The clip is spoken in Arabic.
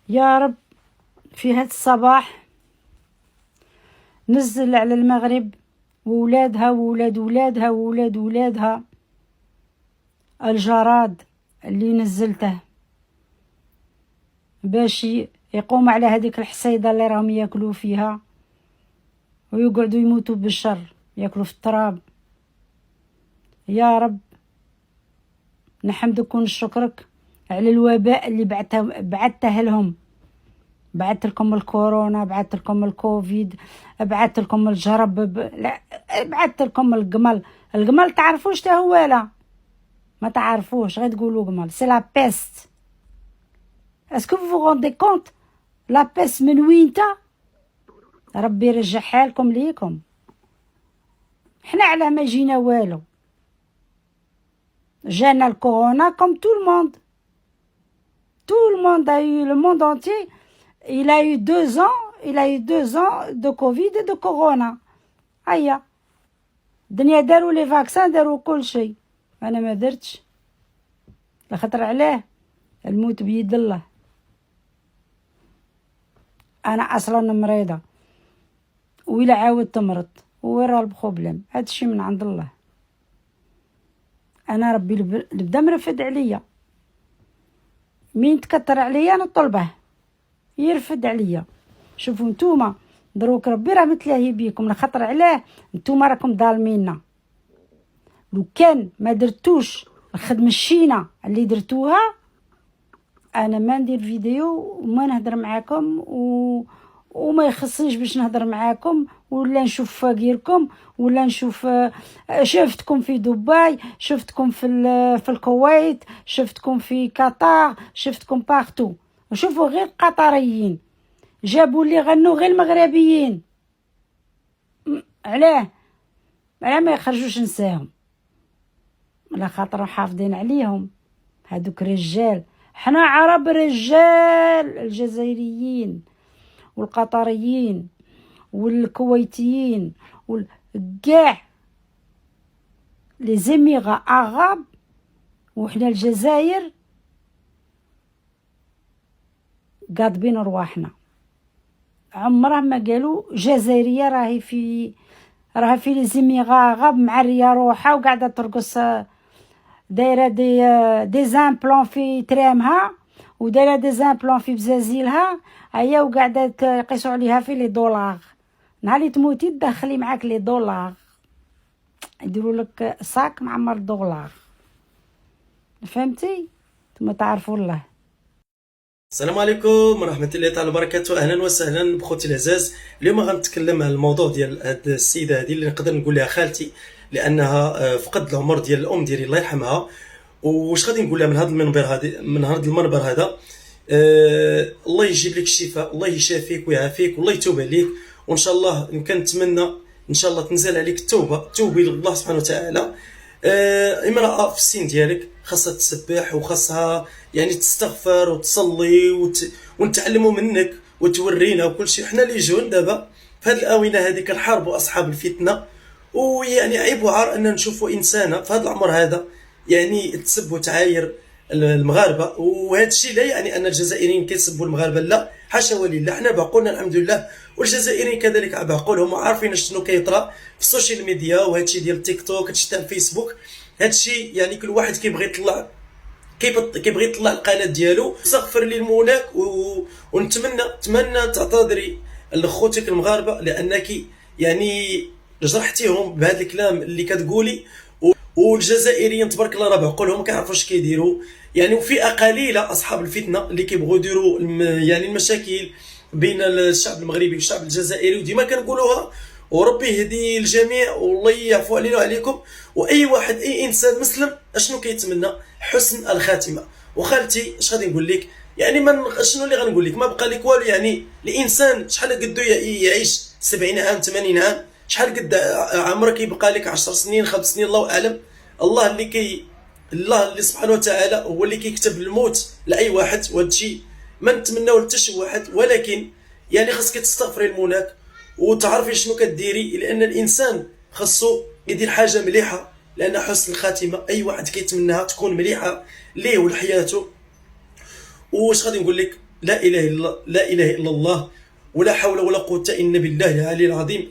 يا رب في هذا الصباح نزل على المغرب وولادها وولاد ولادها وولاد ولادها الجراد اللي نزلته باش يقوم على هذيك الحصيدة اللي راهم ياكلوا فيها ويقعدوا يموتوا بالشر، ياكلوا في التراب. يا رب نحمدك ونشكرك على الوباء اللي بعثته لهم. بعثت لكم الكورونا، بعثت لكم الكوفيد، بعثت لكم الجرب، لا بعثت لكم القمل. القمل تعرفوش تا هو؟ لا ما تعرفوش، غير تقولوا قمل. سي لا بيست. اسكو فو روندي كونت لا بيست من وينتا؟ ربي يرجع حالكم ليكم. حنا على ما جينا والو، جانا الكورونا كوم تو الموند. Tout le monde a eu, le monde entier, il a eu 2 ans de Covid et de Corona. هيا الدنيا داروا لي فاكسان، داروا كل شيء. انا ما درتش، لخطر عليه الموت بيد الله. انا اصلا مريضه، وإلا عاود تمرض وين راه البروبليم؟ هادشي من عند الله. انا ربي بدا مرفد عليا، مين تكتر عليا نطلبه يرفد عليا. شوفوا نتوما دروك ربي راه متلاهي بيكم، لخطر عليه نتوما راكم ظالميننا. لو كان ما درتوش الخدمه الشينه اللي درتوها، انا ما ندير فيديو وما نهضر معاكم وما يخصنيش باش نهضر معاكم ولا نشوف فقيركم ولا نشوف. شفتكم في دبي، شفتكم في الكويت، شفتكم في قطر، شفتكم باغتو. وشوفوا غير قطريين جابوا لي غنوا غير المغربيين. علاه ما يخرجوش نساهم؟ على خاطر حافظين عليهم هادوك رجال. حنا عرب رجال، الجزائريين والقطريين والكويتيين كاع لي زيميغا عرب، وحنا الجزائر قاضبين رواحنا. عمره ما قالوا جزائريه راهي في لي زيميغا عرب معريه روحها وقاعده ترقص، دايره دي زامبلون في ترامها ودايره دي زامبلون في بزازيلها، هيا وقاعده يقيسوا عليها في لي دولار. نهار اللي تموتي تدخلي معاك لي دولار، يديروا لك صاك معمر دولار. فهمتي؟ ثم تعرفوا الله. السلام عليكم ورحمه الله تعالى وبركاته. اهلا وسهلا بخوتي العزاز. اليوم غنتكلم على الموضوع ديال هاد السيده هذه اللي نقدر نقول لها خالتي، لانها فقد العمر ديال الام ديالي الله يرحمها. واش غادي نقول لها من هذا المنبر هذا؟ الله يجيب لك الشفاء، الله يشافيك ويعافيك والله يتوب عليك. وان شاء الله كنتمنى ان شاء الله تنزل عليك التوبه، توبي لله سبحانه وتعالى. امراه في السن ديالك خاصها تسبح وخاصها يعني تستغفر وتصلي ونتعلموا منك وتورينا وكل شيء. حنا اللي جون دابا في هذه الاونه هذه كنحاربوا اصحاب الفتنه، ويعني عيب وعار ان نشوفوا انسانه في هذا العمر هذا يعني تسب وتعاير المغاربه. وهذا الشيء لا يعني ان الجزائريين كيسبوا المغاربه، لا حاشا ولله. حنا بعقولنا الحمد لله، والجزائريين كذلك بعقولهم وعارفين شنو كيطرا في السوشيال ميديا وهذا الشيء ديال التيك توك، هذا الشيء تاع الفيسبوك. هذا الشيء يعني كل واحد كيبغي يطلع القناه ديالو. استغفر لي المولاك ونتمنى تعتذري لخوتك المغاربه، لانك يعني جرحتيهم بهذا الكلام اللي كتقولي. والجزائريين تبارك الله راه بعقولهم كيعرفوا كيديروا يعني. وفئه قليله اصحاب الفتنه اللي كيبغوا يديروا يعني المشاكل بين الشعب المغربي والشعب الجزائري، وديما كنقولوها. وربي يهدي الجميع والله يعفو علينا وعليكم. واي واحد اي انسان مسلم اشنو كيتمنى؟ حسن الخاتمه. وخالتي اش غادي نقول لك يعني؟ شنو اللي غنقول لك؟ ما بقى لك والو يعني. الانسان شحال قدو يعيش 70 عام 80 عام؟ شحال قد عمرك يبقى لك 10 سنين 5 سنين الله اعلم. الله اللي سبحانه وتعالى هو اللي كيكتب الموت لاي واحد، وهذا الشيء ما نتمناو حتى شي واحد. ولكن يعني خاصك تستغفري لمولاك وتعرفي شنو كديري، لان الانسان خاصو يدير حاجه مليحه، لان حسن الخاتمه اي واحد كيتمناها تكون مليحه ليه ولحياته. واش غادي نقول لك؟ لا اله الا الله ولا حول ولا قوه الا بالله العلي العظيم.